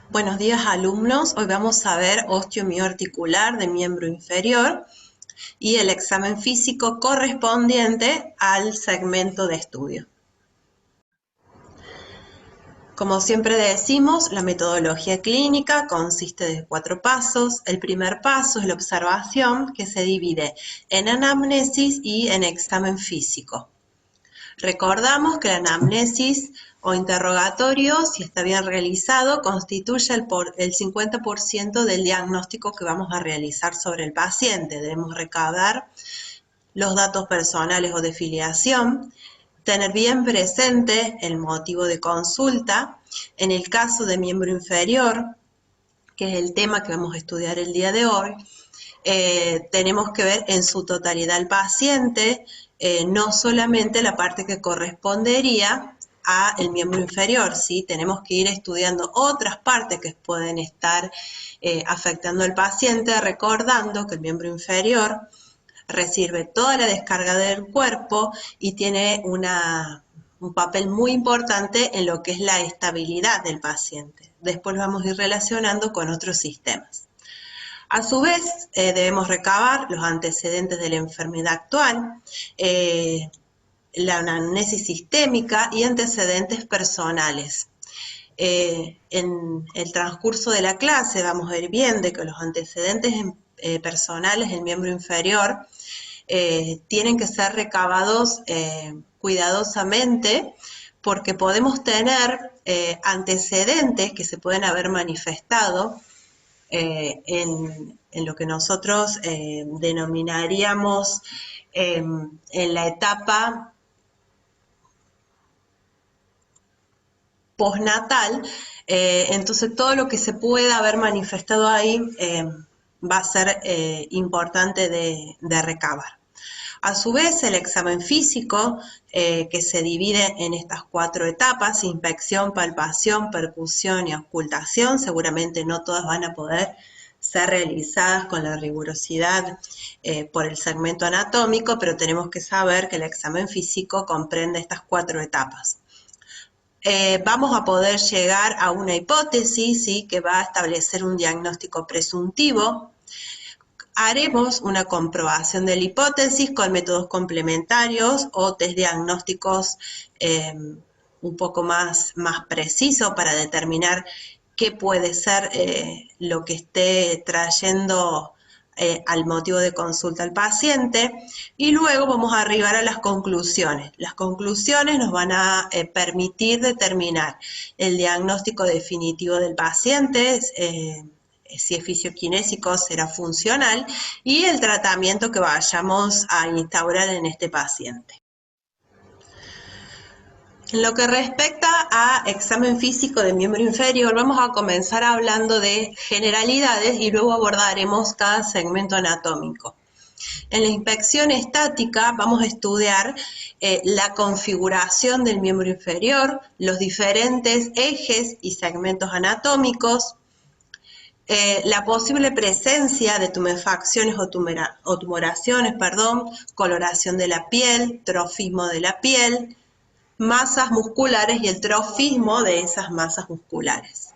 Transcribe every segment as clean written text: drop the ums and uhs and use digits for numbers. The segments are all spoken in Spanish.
Buenos días, alumnos. Hoy vamos a ver osteomioarticular de miembro inferior y el examen físico correspondiente al segmento de estudio. Como siempre decimos, la metodología clínica consiste de 4 pasos. El primer paso es la observación, que se divide en anamnesis y en examen físico. Recordamos que la anamnesis o interrogatorio, si está bien realizado, constituye el 50% del diagnóstico que vamos a realizar sobre el paciente. Debemos recabar los datos personales o de filiación, tener bien presente el motivo de consulta. En el caso de miembro inferior, que es el tema que vamos a estudiar el día de hoy, tenemos que ver en su totalidad al paciente, no solamente la parte que correspondería al miembro inferior, ¿sí? Tenemos que ir estudiando otras partes que pueden estar afectando al paciente, recordando que el miembro inferior recibe toda la descarga del cuerpo y tiene un papel muy importante en lo que es la estabilidad del paciente. Después lo vamos a ir relacionando con otros sistemas. A su vez, debemos recabar los antecedentes de la enfermedad actual, la anamnesis sistémica y antecedentes personales. En el transcurso de la clase vamos a ir viendo que los antecedentes personales del miembro inferior tienen que ser recabados cuidadosamente, porque podemos tener antecedentes que se pueden haber manifestado en lo que nosotros denominaríamos en la etapa postnatal. Entonces todo lo que se pueda haber manifestado ahí va a ser importante de recabar. A su vez, el examen físico, que se divide en estas 4 etapas: inspección, palpación, percusión y auscultación. Seguramente no todas van a poder ser realizadas con la rigurosidad por el segmento anatómico, pero tenemos que saber que el examen físico comprende estas 4 etapas. Vamos a poder llegar a una hipótesis, ¿sí?, que va a establecer un diagnóstico presuntivo. Haremos una comprobación de la hipótesis con métodos complementarios o test diagnósticos un poco más precisos para determinar qué puede ser lo que esté trayendo al motivo de consulta al paciente, y luego vamos a arribar a las conclusiones. Las conclusiones nos van a permitir determinar el diagnóstico definitivo del paciente, si es fisioquinésico será funcional, y el tratamiento que vayamos a instaurar en este paciente. En lo que respecta a examen físico de miembro inferior, vamos a comenzar hablando de generalidades y luego abordaremos cada segmento anatómico. En la inspección estática vamos a estudiar la configuración del miembro inferior, los diferentes ejes y segmentos anatómicos, la posible presencia de tumefacciones o tumoraciones, coloración de la piel, trofismo de la piel, masas musculares y el trofismo de esas masas musculares.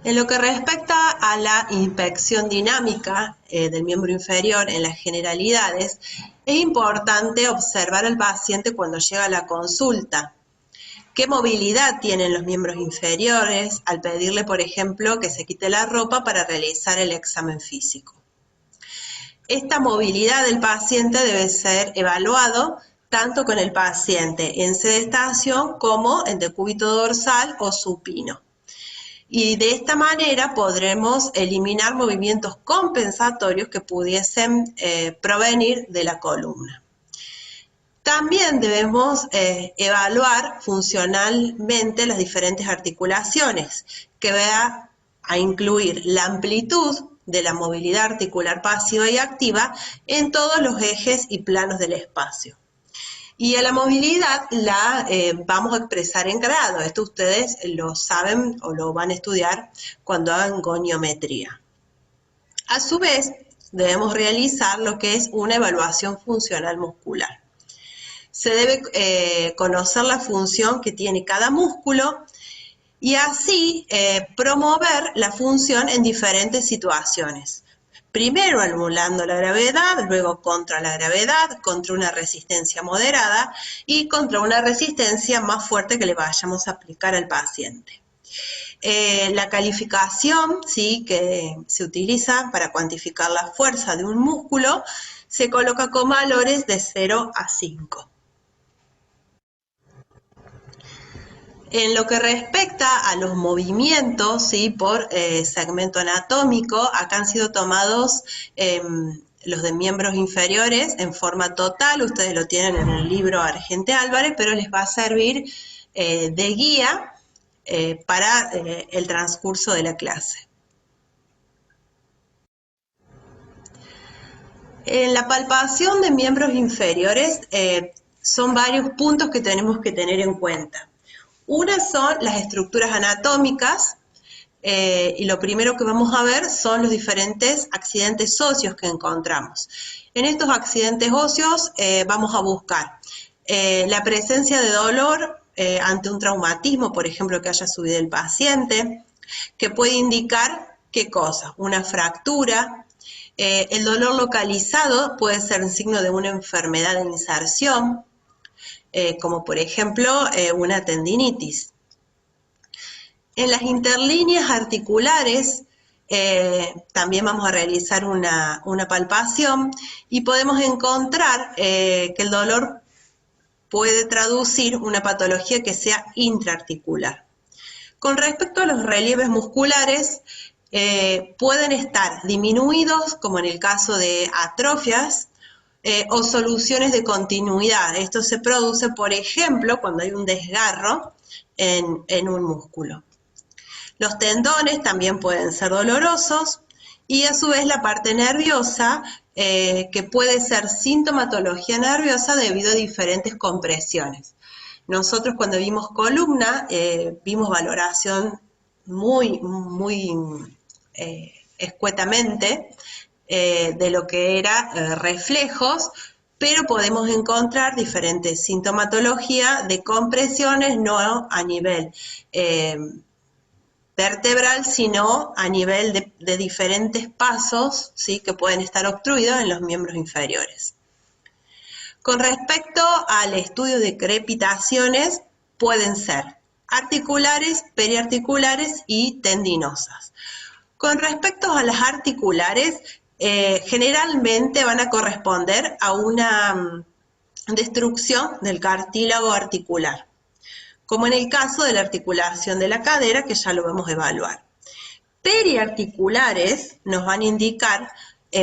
En lo que respecta a la inspección dinámica del miembro inferior en las generalidades, es importante observar al paciente cuando llega a la consulta. ¿Qué movilidad tienen los miembros inferiores al pedirle, por ejemplo, que se quite la ropa para realizar el examen físico? Esta movilidad del paciente debe ser evaluado tanto con el paciente en sedestación como en decúbito dorsal o supino. Y de esta manera podremos eliminar movimientos compensatorios que pudiesen provenir de la columna. También debemos evaluar funcionalmente las diferentes articulaciones, que va a incluir la amplitud de la movilidad articular pasiva y activa en todos los ejes y planos del espacio. Y a la movilidad la vamos a expresar en grado. Esto ustedes lo saben o lo van a estudiar cuando hagan goniometría. A su vez, debemos realizar lo que es una evaluación funcional muscular. Se debe conocer la función que tiene cada músculo y así promover la función en diferentes situaciones. Primero anulando la gravedad, luego contra la gravedad, contra una resistencia moderada y contra una resistencia más fuerte que le vayamos a aplicar al paciente. La calificación, ¿sí?, que se utiliza para cuantificar la fuerza de un músculo se coloca con valores de 0 a 5. En lo que respecta a los movimientos, ¿sí?, por segmento anatómico, acá han sido tomados los de miembros inferiores en forma total. Ustedes lo tienen en el libro Argente Álvarez, pero les va a servir de guía para el transcurso de la clase. En la palpación de miembros inferiores son varios puntos que tenemos que tener en cuenta. Una son las estructuras anatómicas, y lo primero que vamos a ver son los diferentes accidentes óseos que encontramos. En estos accidentes óseos vamos a buscar la presencia de dolor ante un traumatismo, por ejemplo, que haya subido el paciente, que puede indicar ¿qué cosa? Una fractura. El dolor localizado puede ser un signo de una enfermedad de inserción, como por ejemplo una tendinitis. En las interlíneas articulares también vamos a realizar una palpación y podemos encontrar que el dolor puede traducir una patología que sea intraarticular. Con respecto a los relieves musculares, pueden estar disminuidos, como en el caso de atrofias, o soluciones de continuidad. Esto se produce, por ejemplo, cuando hay un desgarro en un músculo. Los tendones también pueden ser dolorosos y a su vez la parte nerviosa, que puede ser sintomatología nerviosa debido a diferentes compresiones. Nosotros cuando vimos columna, vimos valoración muy escuetamente de lo que era reflejos, pero podemos encontrar diferentes sintomatología de compresiones, no a nivel vertebral, sino a nivel de diferentes pasos, ¿sí?, que pueden estar obstruidos en los miembros inferiores. Con respecto al estudio de crepitaciones, pueden ser articulares, periarticulares y tendinosas. Con respecto a las articulares, generalmente van a corresponder a una destrucción del cartílago articular, como en el caso de la articulación de la cadera, que ya lo vamos a evaluar. Periarticulares nos van a indicar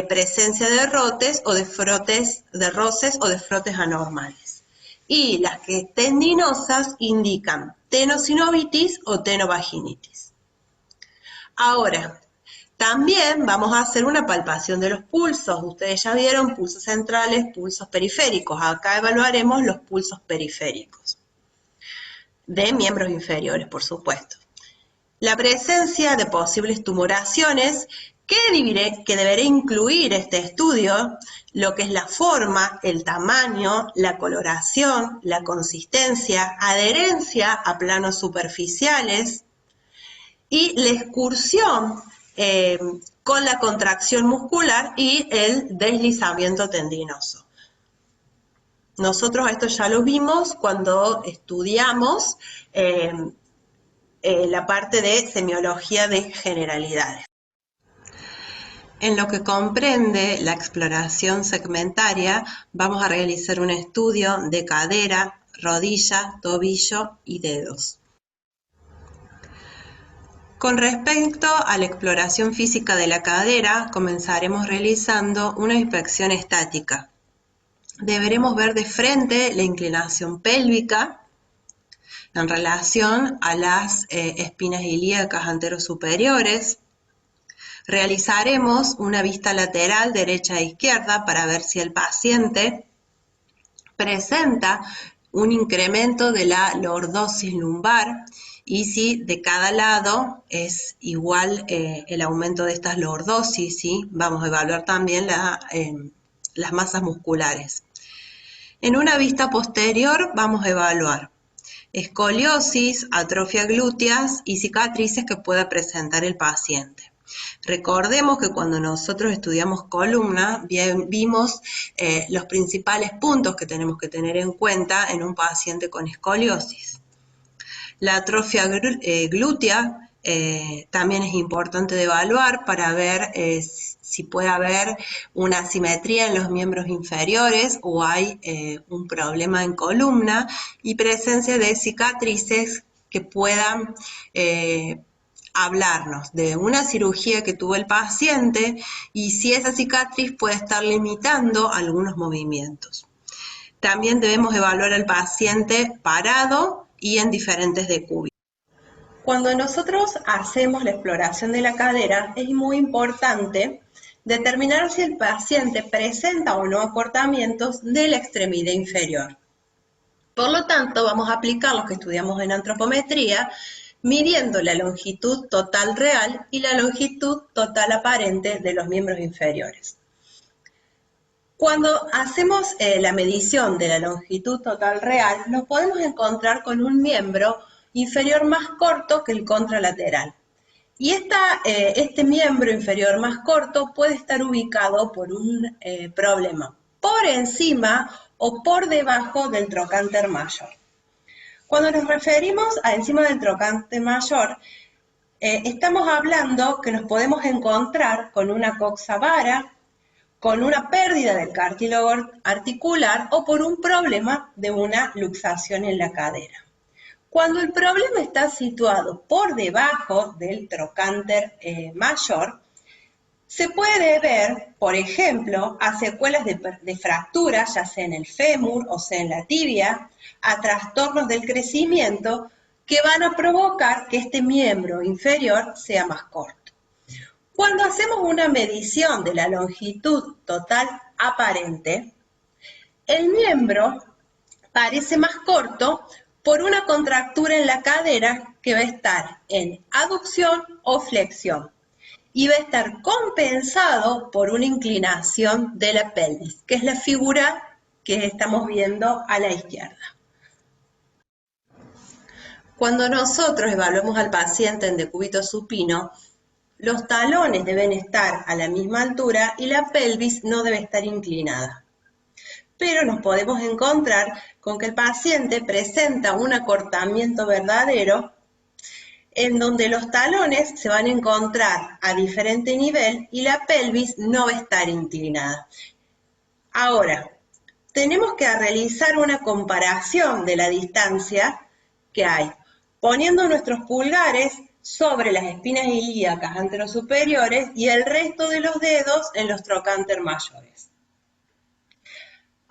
presencia de rotes o de frotes, de roces o de frotes anormales. Y las que tendinosas indican tenosinovitis o tenovaginitis. Ahora, también vamos a hacer una palpación de los pulsos. Ustedes ya vieron pulsos centrales, pulsos periféricos. Acá evaluaremos los pulsos periféricos de miembros inferiores, por supuesto. La presencia de posibles tumoraciones que deberá incluir este estudio, lo que es la forma, el tamaño, la coloración, la consistencia, adherencia a planos superficiales y la excursión con la contracción muscular y el deslizamiento tendinoso. Nosotros esto ya lo vimos cuando estudiamos la parte de semiología de generalidades. En lo que comprende la exploración segmentaria, vamos a realizar un estudio de cadera, rodilla, tobillo y dedos. Con respecto a la exploración física de la cadera, comenzaremos realizando una inspección estática. Deberemos ver de frente la inclinación pélvica en relación a las espinas ilíacas anterosuperiores. Realizaremos una vista lateral derecha e izquierda para ver si el paciente presenta un incremento de la lordosis lumbar y si de cada lado es igual el aumento de estas lordosis, ¿sí? Vamos a evaluar también las masas musculares. En una vista posterior vamos a evaluar escoliosis, atrofia glúteas y cicatrices que pueda presentar el paciente. Recordemos que cuando nosotros estudiamos columna, vimos los principales puntos que tenemos que tener en cuenta en un paciente con escoliosis. La atrofia glútea también es importante de evaluar para ver si puede haber una asimetría en los miembros inferiores o hay un problema en columna y presencia de cicatrices que puedan hablarnos de una cirugía que tuvo el paciente y si esa cicatriz puede estar limitando algunos movimientos. También debemos evaluar al paciente parado y en diferentes decúbitos. Cuando nosotros hacemos la exploración de la cadera, es muy importante determinar si el paciente presenta o no acortamientos de la extremidad inferior. Por lo tanto, vamos a aplicar lo que estudiamos en antropometría, midiendo la longitud total real y la longitud total aparente de los miembros inferiores. Cuando hacemos la medición de la longitud total real, nos podemos encontrar con un miembro inferior más corto que el contralateral. Y este miembro inferior más corto puede estar ubicado por un problema por encima o por debajo del trocánter mayor. Cuando nos referimos a encima del trocánter mayor, estamos hablando que nos podemos encontrar con una coxa vara, con una pérdida del cartílago articular o por un problema de una luxación en la cadera. Cuando el problema está situado por debajo del trocánter mayor, se puede ver, por ejemplo, a secuelas de fracturas, ya sea en el fémur o sea en la tibia, a trastornos del crecimiento que van a provocar que este miembro inferior sea más corto. Cuando hacemos una medición de la longitud total aparente, el miembro parece más corto por una contractura en la cadera que va a estar en aducción o flexión y va a estar compensado por una inclinación de la pelvis, que es la figura que estamos viendo a la izquierda. Cuando nosotros evaluamos al paciente en decúbito supino, los talones deben estar a la misma altura y la pelvis no debe estar inclinada. Pero nos podemos encontrar con que el paciente presenta un acortamiento verdadero en donde los talones se van a encontrar a diferente nivel y la pelvis no va a estar inclinada. Ahora, tenemos que realizar una comparación de la distancia que hay, poniendo nuestros pulgares sobre las espinas ilíacas anterosuperiores y el resto de los dedos en los trocánter mayores.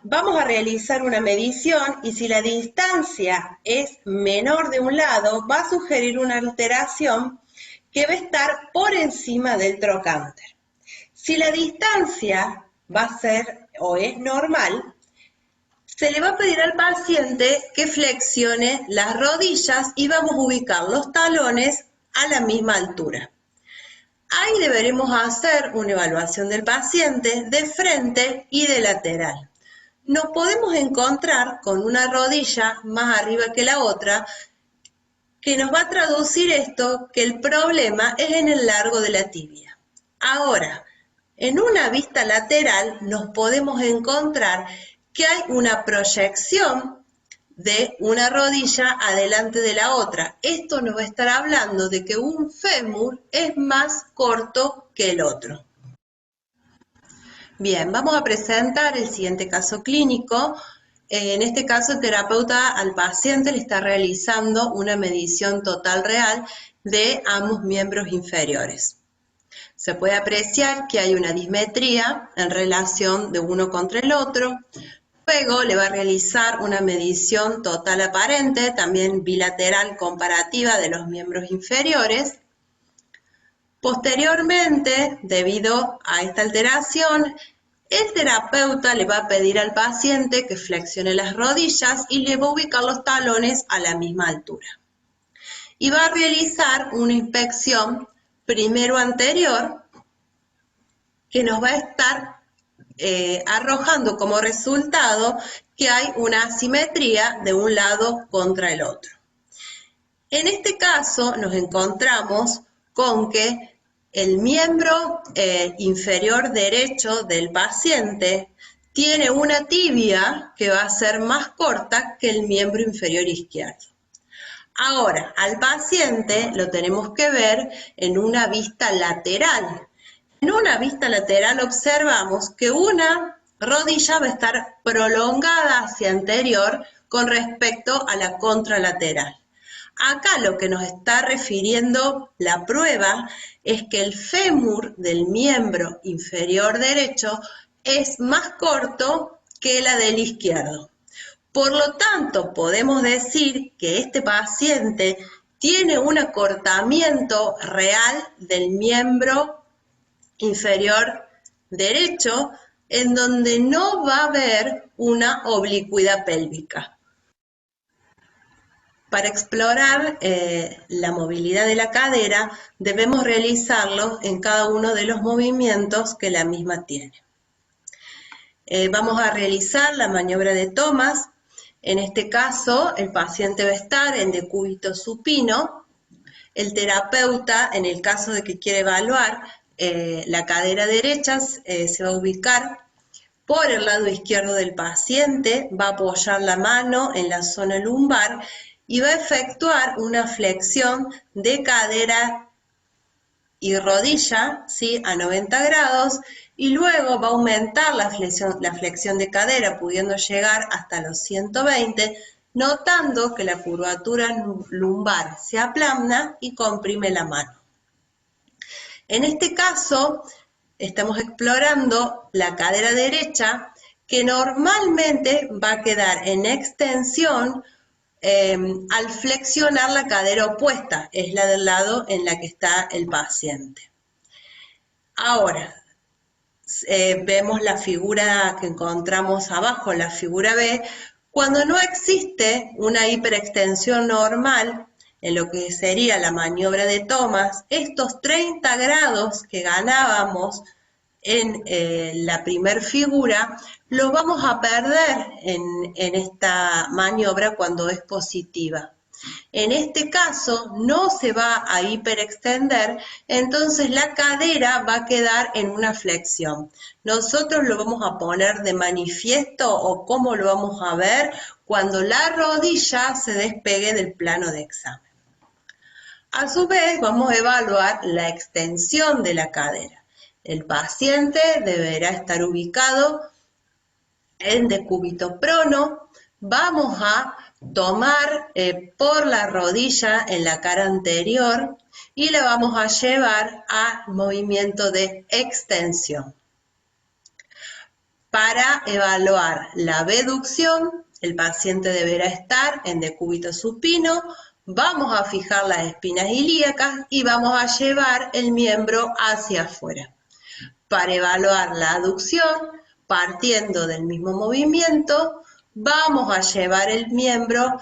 Vamos a realizar una medición y si la distancia es menor de un lado, va a sugerir una alteración que va a estar por encima del trocánter. Si la distancia va a ser o es normal, se le va a pedir al paciente que flexione las rodillas y vamos a ubicar los talones a la misma altura. Ahí deberemos hacer una evaluación del paciente de frente y de lateral. Nos podemos encontrar con una rodilla más arriba que la otra, que nos va a traducir esto que el problema es en el largo de la tibia. Ahora, en una vista lateral nos podemos encontrar que hay una proyección de una rodilla adelante de la otra. Esto nos va a estar hablando de que un fémur es más corto que el otro. Bien, vamos a presentar el siguiente caso clínico. En este caso, el terapeuta al paciente le está realizando una medición total real de ambos miembros inferiores. Se puede apreciar que hay una dismetría en relación de uno contra el otro. Luego le va a realizar una medición total aparente, también bilateral comparativa de los miembros inferiores. Posteriormente, debido a esta alteración, el terapeuta le va a pedir al paciente que flexione las rodillas y le va a ubicar los talones a la misma altura. Y va a realizar una inspección primero anterior que nos va a estar arrojando como resultado que hay una asimetría de un lado contra el otro. En este caso nos encontramos con que el miembro inferior derecho del paciente tiene una tibia que va a ser más corta que el miembro inferior izquierdo. Ahora, al paciente lo tenemos que ver en una vista lateral. En una vista lateral observamos que una rodilla va a estar prolongada hacia anterior con respecto a la contralateral. Acá lo que nos está refiriendo la prueba es que el fémur del miembro inferior derecho es más corto que la del izquierdo. Por lo tanto, podemos decir que este paciente tiene un acortamiento real del miembro inferior derecho, en donde no va a haber una oblicuidad pélvica. Para explorar la movilidad de la cadera, debemos realizarlo en cada uno de los movimientos que la misma tiene. Vamos a realizar la maniobra de Thomas. En este caso, el paciente va a estar en decúbito supino. El terapeuta, en el caso de que quiera evaluar la cadera derecha, se va a ubicar por el lado izquierdo del paciente, va a apoyar la mano en la zona lumbar y va a efectuar una flexión de cadera y rodilla, ¿sí?, a 90 grados, y luego va a aumentar la flexión de cadera, pudiendo llegar hasta los 120, notando que la curvatura lumbar se aplana y comprime la mano. En este caso, estamos explorando la cadera derecha, que normalmente va a quedar en extensión al flexionar la cadera opuesta, es la del lado en la que está el paciente. Ahora, vemos la figura que encontramos abajo, la figura B, cuando no existe una hiperextensión normal, en lo que sería la maniobra de Thomas, estos 30 grados que ganábamos en la primer figura, lo vamos a perder en esta maniobra cuando es positiva. En este caso no se va a hiperextender, entonces la cadera va a quedar en una flexión. Nosotros lo vamos a poner de manifiesto o cómo lo vamos a ver cuando la rodilla se despegue del plano de examen. A su vez vamos a evaluar la extensión de la cadera. El paciente deberá estar ubicado en decúbito prono. Vamos a tomar por la rodilla en la cara anterior y la vamos a llevar a movimiento de extensión. Para evaluar la abducción, el paciente deberá estar en decúbito supino. Vamos a fijar las espinas ilíacas y vamos a llevar el miembro hacia afuera. Para evaluar la aducción, partiendo del mismo movimiento, vamos a llevar el miembro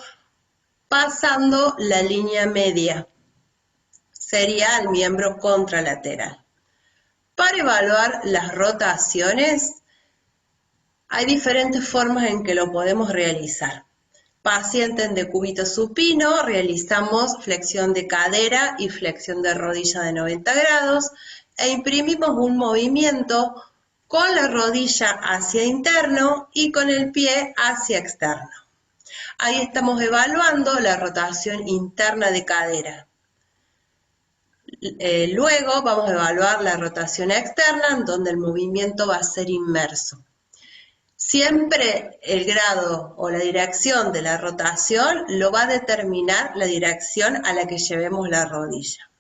pasando la línea media. Sería el miembro contralateral. Para evaluar las rotaciones, hay diferentes formas en que lo podemos realizar. Paciente en decúbito supino, realizamos flexión de cadera y flexión de rodilla de 90 grados e imprimimos un movimiento con la rodilla hacia interno y con el pie hacia externo. Ahí estamos evaluando la rotación interna de cadera. Luego vamos a evaluar la rotación externa, donde el movimiento va a ser inmerso. Siempre el grado o la dirección de la rotación lo va a determinar la dirección a la que llevemos la rodilla.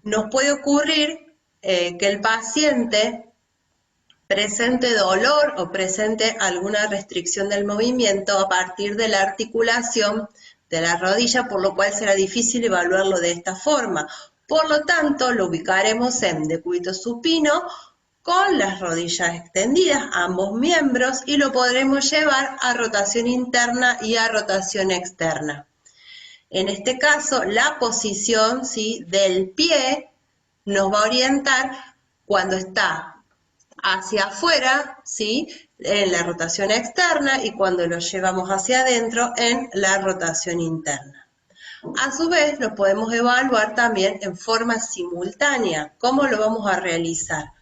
Nos puede ocurrir que el paciente presente dolor o presente alguna restricción del movimiento a partir de la articulación de la rodilla, por lo cual será difícil evaluarlo de esta forma. Por lo tanto, lo ubicaremos en decúbito supino con las rodillas extendidas, ambos miembros, y lo podremos llevar a rotación interna y a rotación externa. En este caso, la posición, ¿sí?, del pie nos va a orientar cuando está hacia afuera, ¿sí? En la rotación externa y cuando lo llevamos hacia adentro en la rotación interna. A su vez, lo podemos evaluar también en forma simultánea. ¿Cómo lo vamos a realizar?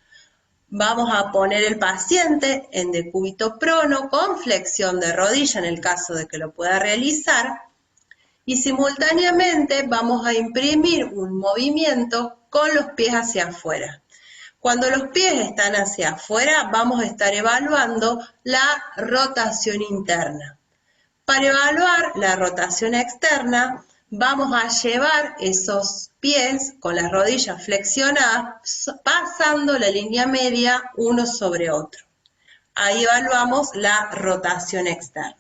Vamos a poner el paciente en decúbito prono con flexión de rodilla en el caso de que lo pueda realizar y simultáneamente vamos a imprimir un movimiento con los pies hacia afuera. Cuando los pies están hacia afuera, vamos a estar evaluando la rotación interna. Para evaluar la rotación externa, vamos a llevar esos pies con las rodillas flexionadas, pasando la línea media uno sobre otro. Ahí evaluamos la rotación externa.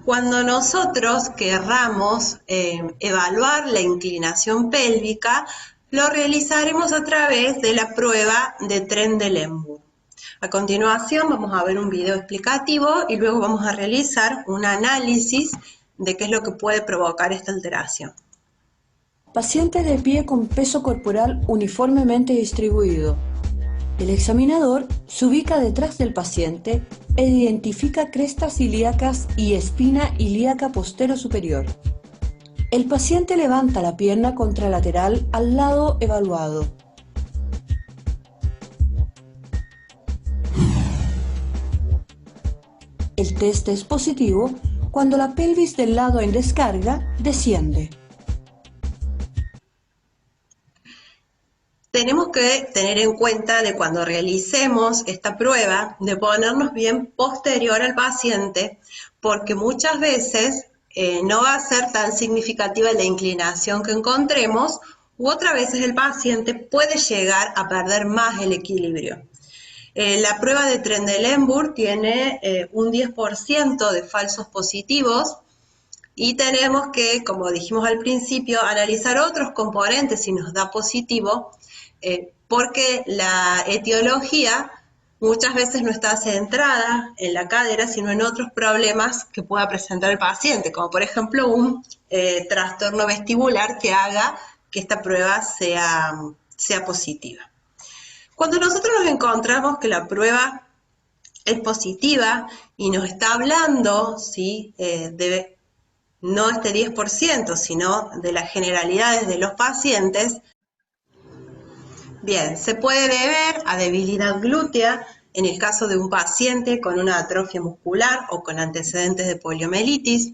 Cuando nosotros querramos evaluar la inclinación pélvica, lo realizaremos a través de la prueba de Trendelenburg. A continuación vamos a ver un video explicativo y luego vamos a realizar un análisis de qué es lo que puede provocar esta alteración. Paciente de pie con peso corporal uniformemente distribuido. El examinador se ubica detrás del paciente e identifica crestas ilíacas y espina ilíaca postero superior. El paciente levanta la pierna contralateral al lado evaluado. El test es positivo cuando la pelvis del lado en descarga desciende. Tenemos que tener en cuenta de cuando realicemos esta prueba de ponernos bien posterior al paciente porque muchas veces no va a ser tan significativa la inclinación que encontremos u otras veces el paciente puede llegar a perder más el equilibrio. La prueba de Trendelenburg tiene un 10% de falsos positivos y tenemos que, como dijimos al principio, analizar otros componentes si nos da positivo, porque la etiología muchas veces no está centrada en la cadera, sino en otros problemas que pueda presentar el paciente, como por ejemplo un trastorno vestibular que haga que esta prueba sea positiva. Cuando nosotros nos encontramos que la prueba es positiva y nos está hablando, ¿sí? De no este 10%, sino de las generalidades de los pacientes, bien, se puede deber a debilidad glútea en el caso de un paciente con una atrofia muscular o con antecedentes de poliomielitis,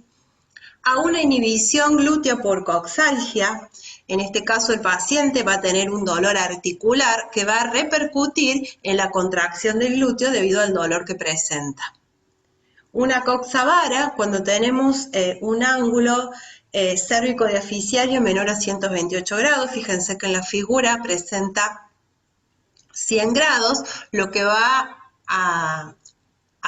a una inhibición glútea por coxalgia. En este caso el paciente va a tener un dolor articular que va a repercutir en la contracción del glúteo debido al dolor que presenta. Una coxavara cuando tenemos un ángulo cérvico-diaficiario menor a 128 grados. Fíjense que en la figura presenta 100 grados, lo que va a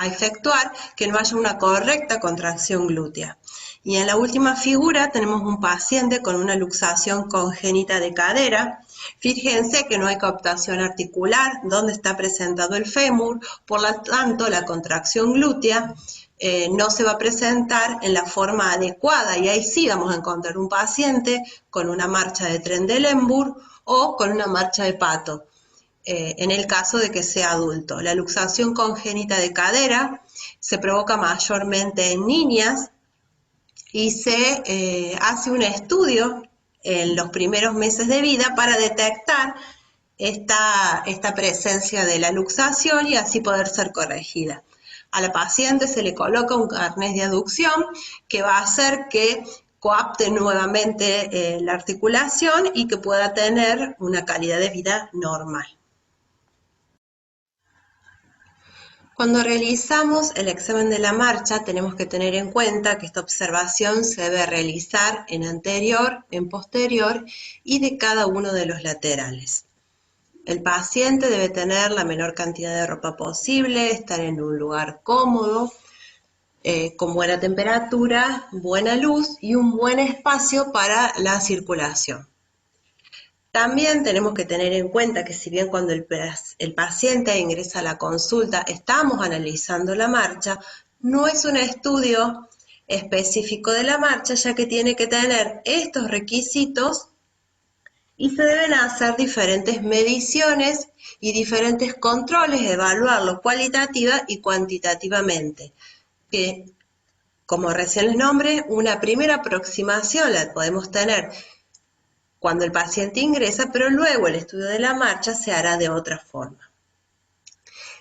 efectuar que no haya una correcta contracción glútea. Y en la última figura tenemos un paciente con una luxación congénita de cadera. Fíjense que no hay coaptación articular donde está presentado el fémur, por lo tanto la contracción glútea no se va a presentar en la forma adecuada y ahí sí vamos a encontrar un paciente con una marcha de Trendelenburg o con una marcha de Pato. En el caso de que sea adulto. La luxación congénita de cadera se provoca mayormente en niñas y se hace un estudio en los primeros meses de vida para detectar esta presencia de la luxación y así poder ser corregida. A la paciente se le coloca un arnés de aducción que va a hacer que coapte nuevamente la articulación y que pueda tener una calidad de vida normal. Cuando realizamos el examen de la marcha, tenemos que tener en cuenta que esta observación se debe realizar en anterior, en posterior y de cada uno de los laterales. El paciente debe tener la menor cantidad de ropa posible, estar en un lugar cómodo, con buena temperatura, buena luz y un buen espacio para la circulación. También tenemos que tener en cuenta que si bien cuando el paciente ingresa a la consulta estamos analizando la marcha, no es un estudio específico de la marcha, ya que tiene que tener estos requisitos y se deben hacer diferentes mediciones y diferentes controles, evaluarlo cualitativa y cuantitativamente, que como recién les nombré, una primera aproximación la podemos tener cuando el paciente ingresa, pero luego el estudio de la marcha se hará de otra forma.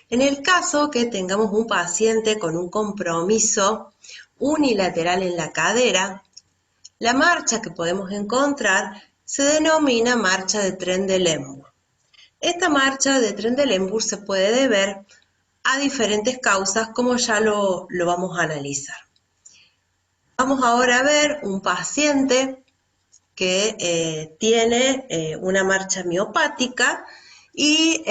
En el caso que tengamos un paciente con un compromiso unilateral en la cadera, la marcha que podemos encontrar se denomina marcha de Trendelenburg. Esta marcha de Trendelenburg se puede deber a diferentes causas, como ya lo vamos a analizar. Vamos ahora a ver un paciente que tiene una marcha miopática y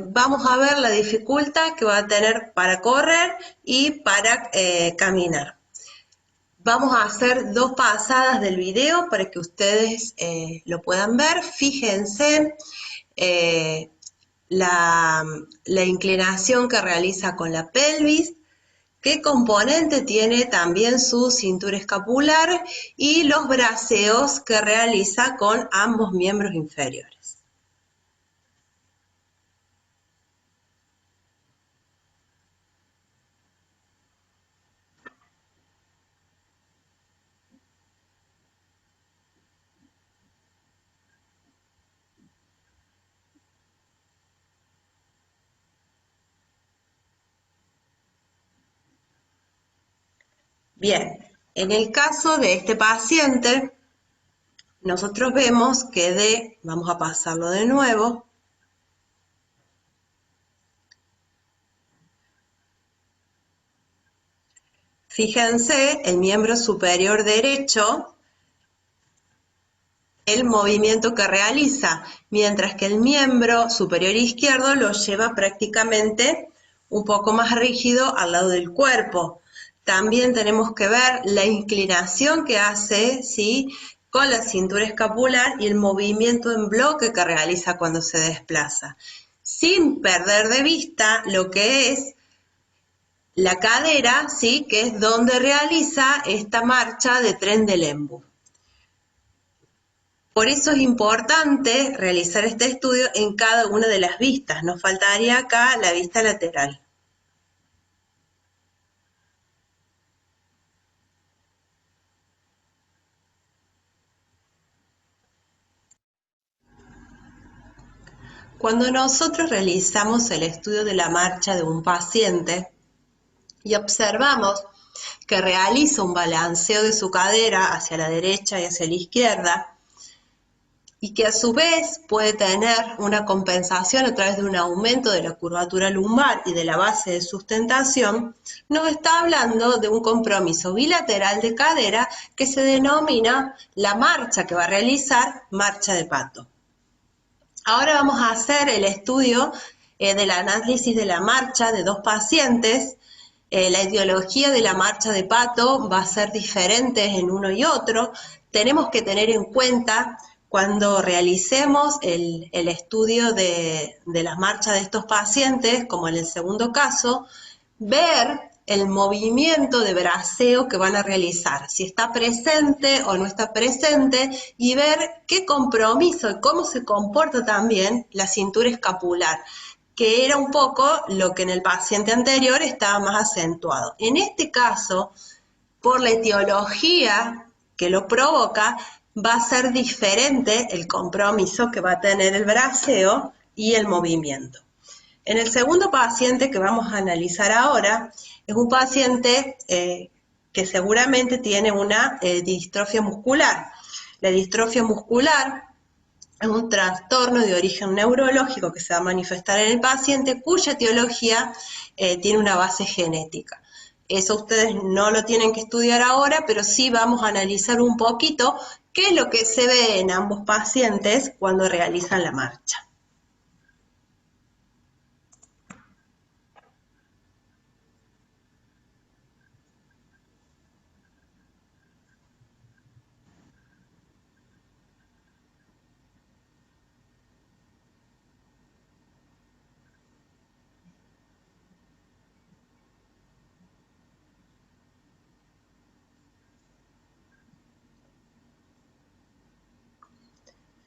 vamos a ver la dificultad que va a tener para correr y para caminar. Vamos a hacer dos pasadas del video para que ustedes lo puedan ver. Fíjense la inclinación que realiza con la pelvis, qué componente tiene también su cintura escapular y los braceos que realiza con ambos miembros inferiores. Bien, en el caso de este paciente, nosotros vemos que vamos a pasarlo de nuevo, fíjense el miembro superior derecho, el movimiento que realiza, mientras que el miembro superior izquierdo lo lleva prácticamente un poco más rígido al lado del cuerpo. También tenemos que ver la inclinación que hace, ¿sí?, con la cintura escapular y el movimiento en bloque que realiza cuando se desplaza, sin perder de vista lo que es la cadera, ¿sí?, que es donde realiza esta marcha de Trendelenburg. Por eso es importante realizar este estudio en cada una de las vistas. Nos faltaría acá la vista lateral. Cuando nosotros realizamos el estudio de la marcha de un paciente y observamos que realiza un balanceo de su cadera hacia la derecha y hacia la izquierda, y que a su vez puede tener una compensación a través de un aumento de la curvatura lumbar y de la base de sustentación, nos está hablando de un compromiso bilateral de cadera que se denomina la marcha que va a realizar marcha de pato. Ahora vamos a hacer el estudio del análisis de la marcha de dos pacientes. La etiología de la marcha de pato va a ser diferente en uno y otro. Tenemos que tener en cuenta cuando realicemos el estudio de las marchas de estos pacientes, como en el segundo caso, ver el movimiento de braceo que van a realizar, si está presente o no está presente, y ver qué compromiso y cómo se comporta también la cintura escapular, que era un poco lo que en el paciente anterior estaba más acentuado. En este caso, por la etiología que lo provoca, va a ser diferente el compromiso que va a tener el braceo y el movimiento. En el segundo paciente que vamos a analizar ahora, es un paciente que seguramente tiene una distrofia muscular. La distrofia muscular es un trastorno de origen neurológico que se va a manifestar en el paciente cuya etiología tiene una base genética. Eso ustedes no lo tienen que estudiar ahora, pero sí vamos a analizar un poquito qué es lo que se ve en ambos pacientes cuando realizan la marcha.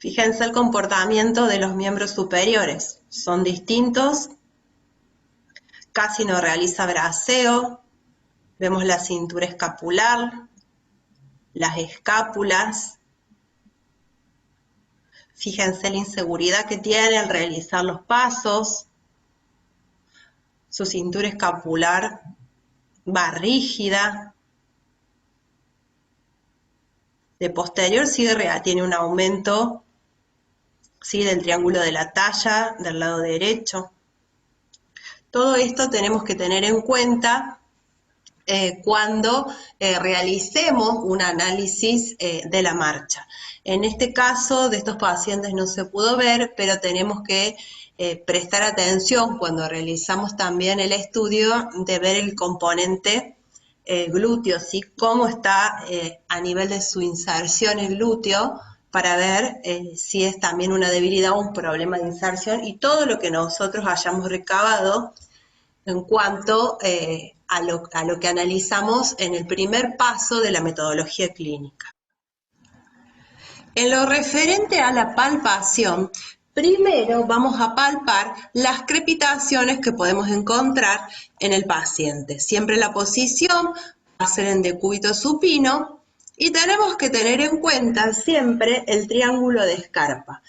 Fíjense el comportamiento de los miembros superiores. Son distintos. Casi no realiza braceo. Vemos la cintura escapular, las escápulas. Fíjense la inseguridad que tiene al realizar los pasos. Su cintura escapular va rígida. De posterior tiene un aumento, ¿sí?, del triángulo de la talla del lado derecho. Todo esto tenemos que tener en cuenta cuando realicemos un análisis de la marcha. En este caso de estos pacientes no se pudo ver, pero tenemos que prestar atención cuando realizamos también el estudio de ver el componente glúteo, ¿sí?, cómo está a nivel de su inserción el glúteo, para ver si es también una debilidad o un problema de inserción, y todo lo que nosotros hayamos recabado en cuanto a lo que analizamos en el primer paso de la metodología clínica. En lo referente a la palpación, primero vamos a palpar las crepitaciones que podemos encontrar en el paciente. Siempre la posición va a ser en decúbito supino y tenemos que tener en cuenta siempre el triángulo de Scarpa.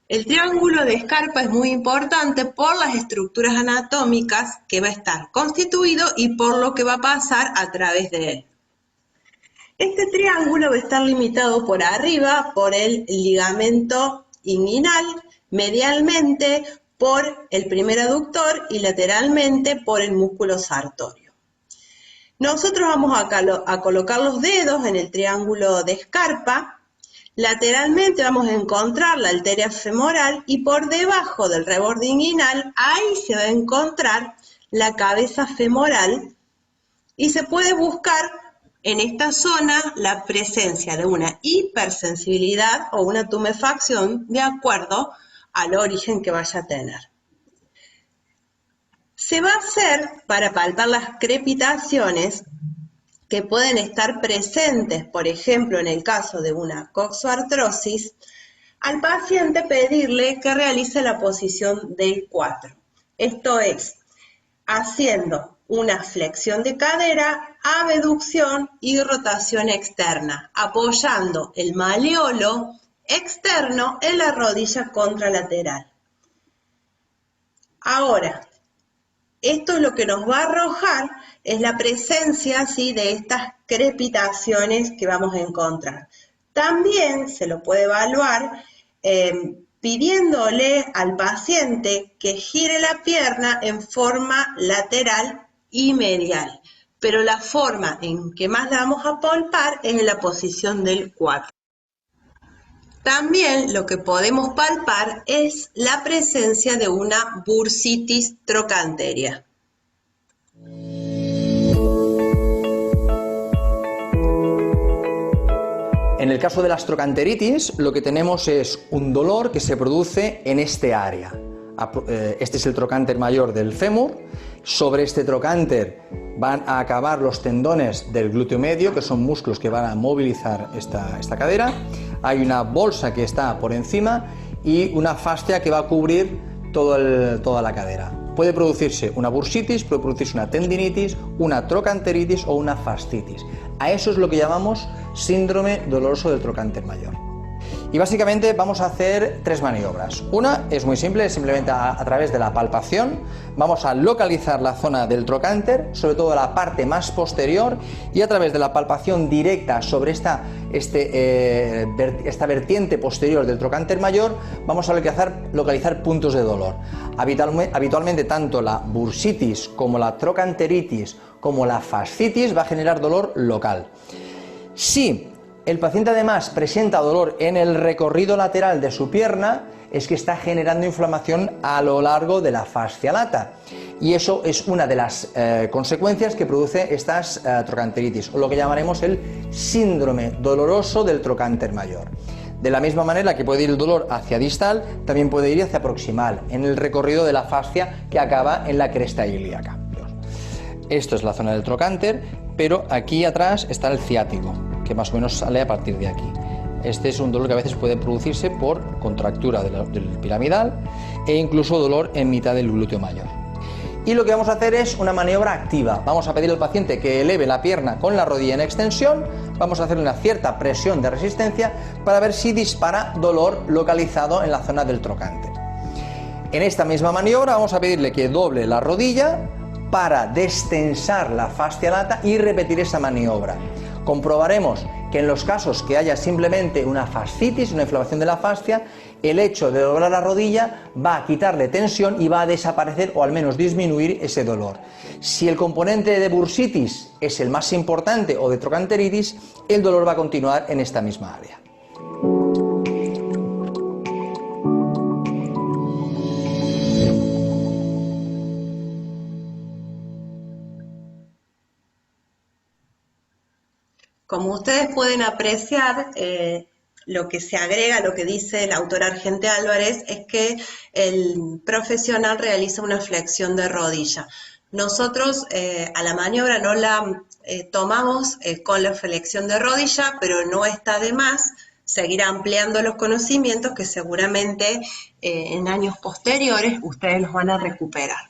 El triángulo de Scarpa es muy importante por las estructuras anatómicas que va a estar constituido y por lo que va a pasar a través de él. Este triángulo va a estar limitado por arriba por el ligamento inguinal, medialmente por el primer aductor y lateralmente por el músculo sartorio. Nosotros vamos a colocar los dedos en el triángulo de Scarpa. Lateralmente vamos a encontrar la arteria femoral y por debajo del reborde inguinal, ahí se va a encontrar la cabeza femoral y se puede buscar en esta zona la presencia de una hipersensibilidad o una tumefacción de acuerdo al origen que vaya a tener. Se va a hacer para palpar las crepitaciones que pueden estar presentes, por ejemplo, en el caso de una coxoartrosis, al paciente pedirle que realice la posición del 4. Esto es, haciendo una flexión de cadera, abducción y rotación externa, apoyando el maleolo externo en la rodilla contralateral. Ahora, esto es lo que nos va a arrojar es la presencia, ¿sí?, de estas crepitaciones que vamos a encontrar. También se lo puede evaluar pidiéndole al paciente que gire la pierna en forma lateral y medial, pero la forma en que más la vamos a palpar es en la posición del 4. También lo que podemos palpar es la presencia de una bursitis trocanteria. En el caso de las trocanteritis, lo que tenemos es un dolor que se produce en este área. Este es el trocánter mayor del fémur. Sobre este trocánter van a acabar los tendones del glúteo medio, que son músculos que van a movilizar esta cadera. Hay una bolsa que está por encima y una fascia que va a cubrir toda la cadera. Puede producirse una bursitis, puede producirse una tendinitis, una trocanteritis o una fascitis. A eso es lo que llamamos síndrome doloroso del trocánter mayor. Y básicamente vamos a hacer tres maniobras. Una es muy simple, es simplemente a través de la palpación. Vamos a localizar la zona del trocánter, sobre todo la parte más posterior, y a través de la palpación directa sobre esta vertiente posterior del trocánter mayor, vamos a localizar puntos de dolor. Habitualmente tanto la bursitis como la trocanteritis como la fascitis va a generar dolor local. Si el paciente además presenta dolor en el recorrido lateral de su pierna, es que está generando inflamación a lo largo de la fascia lata, y eso es una de las consecuencias que produce estas trocanteritis, o lo que llamaremos el síndrome doloroso del trocánter mayor. De la misma manera que puede ir el dolor hacia distal, también puede ir hacia proximal, en el recorrido de la fascia que acaba en la cresta ilíaca. Esto es la zona del trocánter, pero aquí atrás está el ciático, que más o menos sale a partir de aquí. Este es un dolor que a veces puede producirse por contractura del piramidal e incluso dolor en mitad del glúteo mayor. Y lo que vamos a hacer es una maniobra activa. Vamos a pedir al paciente que eleve la pierna con la rodilla en extensión, vamos a hacer una cierta presión de resistencia para ver si dispara dolor localizado en la zona del trocánter. En esta misma maniobra vamos a pedirle que doble la rodilla para destensar la fascia lata y repetir esa maniobra. Comprobaremos que en los casos que haya simplemente una fascitis, una inflamación de la fascia, el hecho de doblar la rodilla va a quitarle tensión y va a desaparecer o al menos disminuir ese dolor. Si el componente de bursitis es el más importante o de trocanteritis, el dolor va a continuar en esta misma área. Como ustedes pueden apreciar, lo que se agrega, lo que dice el autor Argente Álvarez, es que el profesional realiza una flexión de rodilla. Nosotros a la maniobra no la tomamos con la flexión de rodilla, pero no está de más seguir ampliando los conocimientos que seguramente en años posteriores ustedes los van a recuperar.